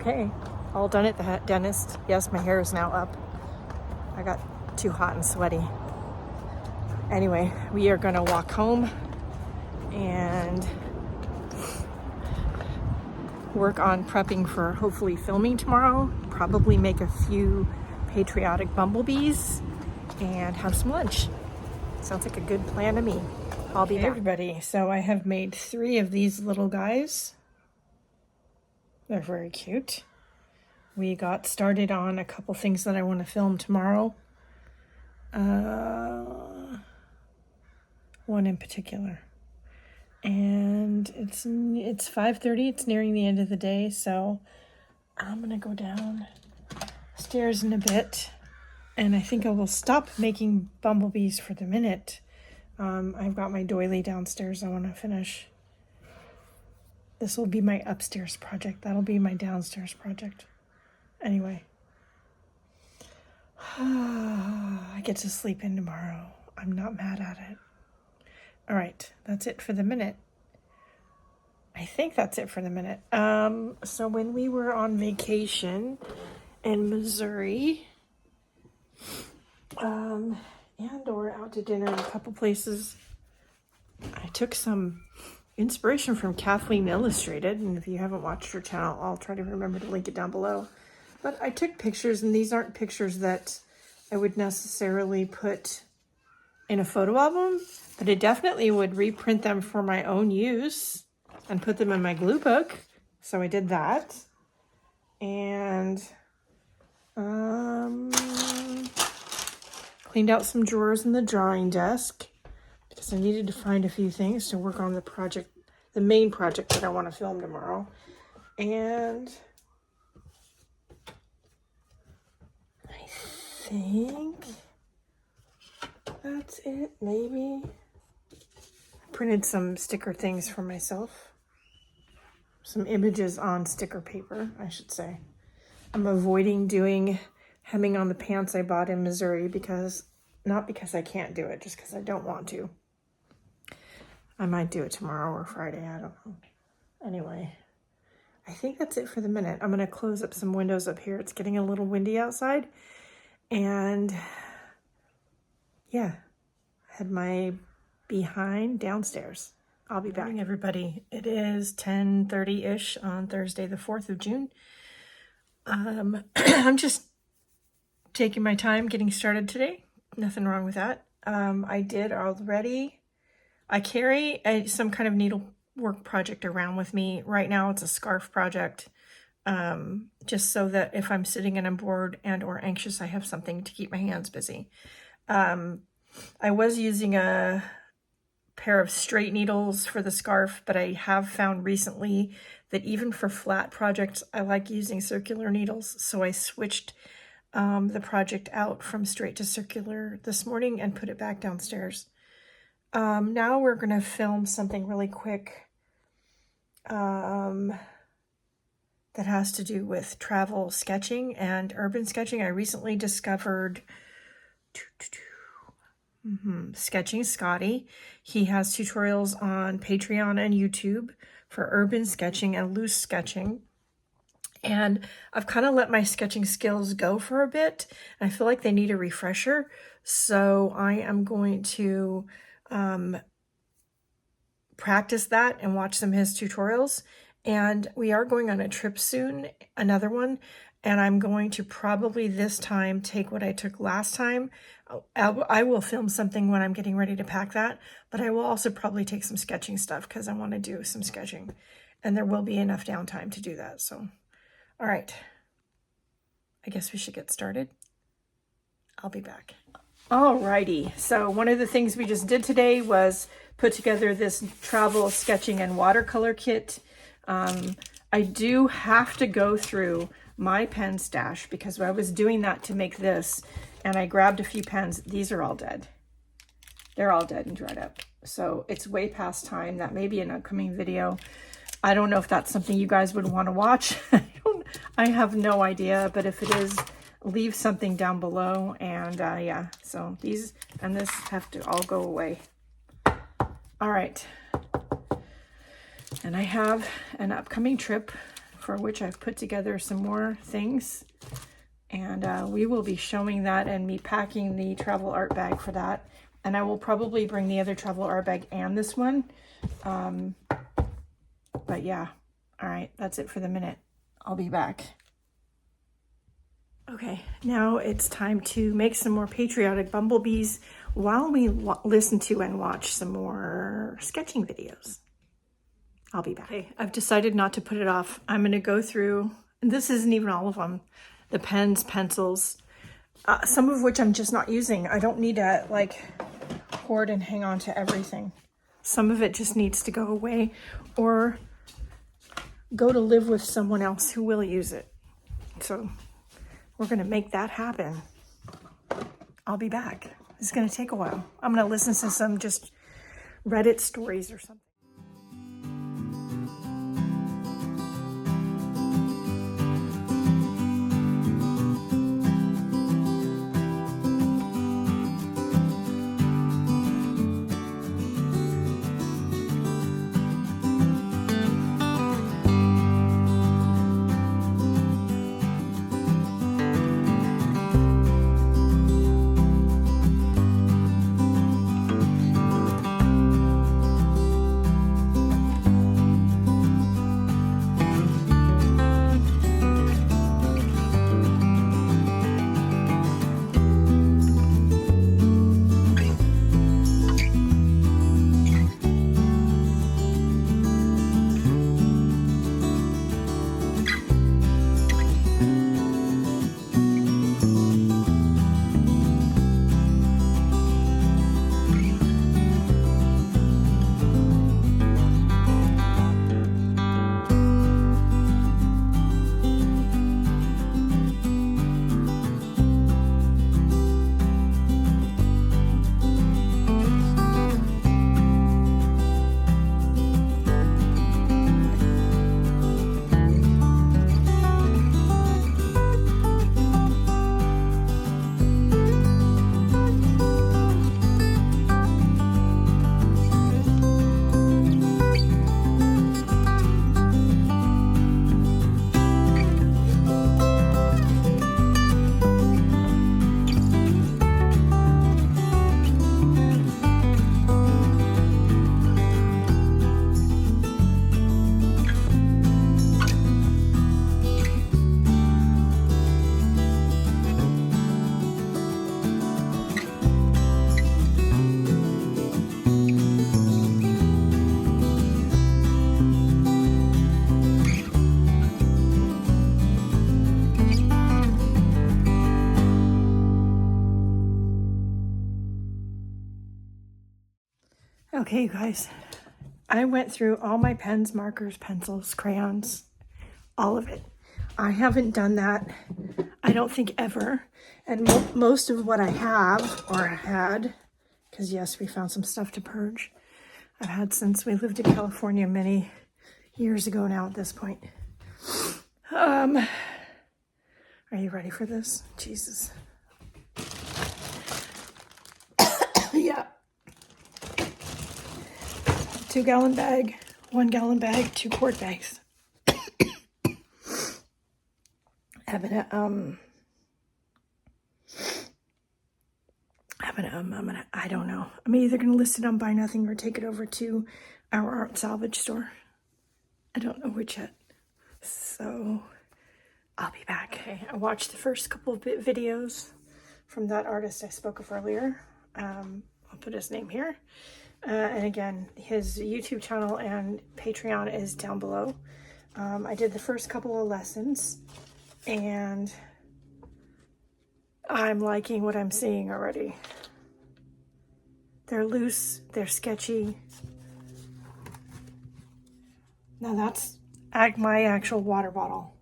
Okay, all done at the dentist. Yes, my hair is now up. I got too hot and sweaty. Anyway, we are gonna walk home and work on prepping for hopefully filming tomorrow. Probably make a few patriotic bumblebees and have some lunch. Sounds like a good plan to me. I'll be back. Everybody, so I have made 3 of these little guys. They're very cute. We got started on a couple things that I want to film tomorrow. One in particular. And it's 5:30. It's nearing the end of the day, so I'm gonna go downstairs in a bit, and I think I will stop making bumblebees for the minute. I've got my doily downstairs I want to finish. This will be my upstairs project. That'll be my downstairs project. Anyway. I get to sleep in tomorrow. I'm not mad at it. All right, that's it for the minute. I think that's it for the minute. So when we were on vacation in Missouri, and or out to dinner in a couple places, I took some inspiration from Kathleen Illustrated, and if you haven't watched her channel, I'll try to remember to link it down below. But I took pictures, and these aren't pictures that I would necessarily put in a photo album, but I definitely would reprint them for my own use and put them in my glue book. So I did that. And cleaned out some drawers in the drawing desk because I needed to find a few things to work on the project, the main project that I want to film tomorrow. And I think that's it, maybe. I printed some sticker things for myself. Some images on sticker paper, I should say. I'm avoiding doing hemming on the pants I bought in Missouri not because I can't do it, just because I don't want to. I might do it tomorrow or Friday, I don't know. Anyway, I think that's it for the minute. I'm going to close up some windows up here. It's getting a little windy outside. And yeah, I had my behind downstairs. I'll be back. Good morning, everybody. It is 10:30-ish on Thursday, the 4th of June. I'm just taking my time getting started today. Nothing wrong with that. I did already. I carry some kind of needlework project around with me. Right now it's a scarf project. Just so that if I'm sitting and I'm bored and or anxious, I have something to keep my hands busy. I was using a pair of straight needles for the scarf, but I have found recently that even for flat projects, I like using circular needles. So I switched the project out from straight to circular this morning and put it back downstairs. Now we're going to film something really quick that has to do with travel sketching and urban sketching. I recently discovered Sketching Scotty. He has tutorials on Patreon and YouTube for urban sketching and loose sketching. And I've kind of let my sketching skills go for a bit. I feel like they need a refresher. So I am going to practice that and watch some of his tutorials. And we are going on a trip soon, another one. And I'm going to probably this time take what I took last time. I will film something when I'm getting ready to pack that, but I will also probably take some sketching stuff because I want to do some sketching. And there will be enough downtime to do that. So, all right. I guess we should get started. I'll be back. All righty. So one of the things we just did today was put together this travel sketching and watercolor kit. I do have to go through my pen stash because I was doing that to make this and I grabbed a few pens. These are all dead. They're all dead and dried up. So it's way past time. That may be an upcoming video. I don't know if that's something you guys would want to watch. I have no idea, but if it is, leave something down below. And yeah, so these and this have to all go away. All right. And I have an upcoming trip for which I've put together some more things. And we will be showing that and me packing the travel art bag for that. And I will probably bring the other travel art bag and this one. But yeah, all right, that's it for the minute. I'll be back. Okay, now it's time to make some more patriotic bumblebees while we listen to and watch some more sketching videos. I'll be back. Okay, I've decided not to put it off. I'm going to go through, and this isn't even all of them, the pens, pencils, some of which I'm just not using. I don't need to like hoard and hang on to everything. Some of it just needs to go away or go to live with someone else who will use it. So we're going to make that happen. I'll be back. It's going to take a while. I'm going to listen to some just Reddit stories or something. Okay, you guys, I went through all my pens, markers, pencils, crayons, all of it. I haven't done that, I don't think, ever. And most of what I have, or had, because yes, we found some stuff to purge, I've had since we lived in California many years ago now at this point. Are you ready for this? Jesus. Yeah. 2-gallon bag, 1-gallon bag, 2-quart bags. I don't know. I'm either gonna list it on Buy Nothing or take it over to our art salvage store. I don't know which yet. So I'll be back. Okay, I watched the first couple of videos from that artist I spoke of earlier. I'll put his name here. And again, his YouTube channel and Patreon is down below. I did the first couple of lessons and I'm liking what I'm seeing already. They're loose, they're sketchy. Now that's my actual water bottle.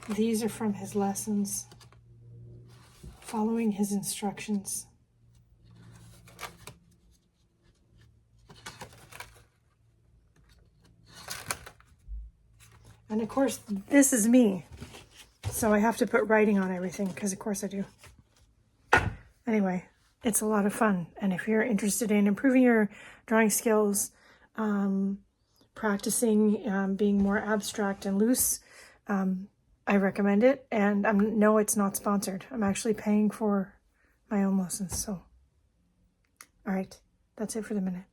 These are from his lessons, following his instructions. And of course, this is me. So I have to put writing on everything, because of course I do. Anyway, it's a lot of fun. And if you're interested in improving your drawing skills, practicing being more abstract and loose, I recommend it. And no, it's not sponsored. I'm actually paying for my own lessons. So, all right, that's it for the minute.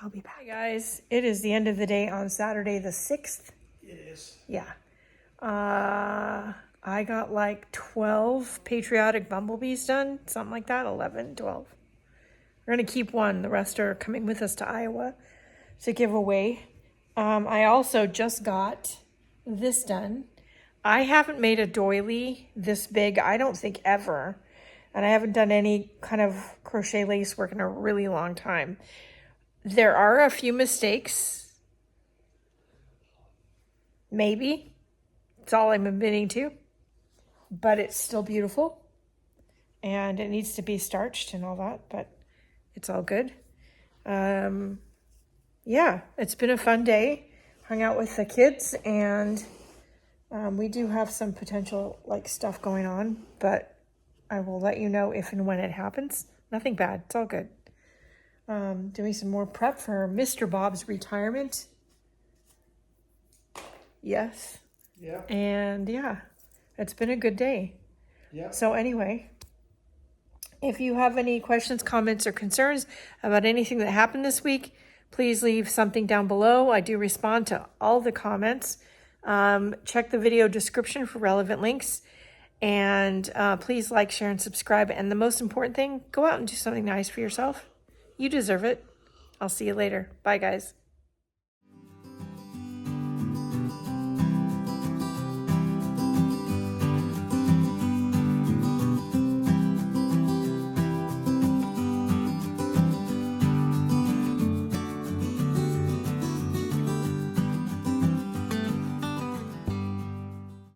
I'll be back. Hey guys, it is the end of the day on Saturday the 6th. It is. Yeah. I got like 12 patriotic bumblebees done, something like that, 11, 12. We're going to keep one. The rest are coming with us to Iowa to give away. I also just got this done. I haven't made a doily this big, I don't think ever. And I haven't done any kind of crochet lace work in a really long time. There are a few mistakes. Maybe. It's all I'm admitting to. But it's still beautiful. And it needs to be starched and all that. But it's all good. Yeah, it's been a fun day. Hung out with the kids. And we do have some potential like stuff going on. But I will let you know if and when it happens. Nothing bad. It's all good. Doing some more prep for Mr. Bob's retirement. Yes. Yeah. And yeah, it's been a good day. Yeah. So anyway, if you have any questions, comments, or concerns about anything that happened this week, please leave something down below. I do respond to all the comments. Check the video description for relevant links. And please like, share, and subscribe. And the most important thing, go out and do something nice for yourself. You deserve it. I'll see you later. Bye, guys.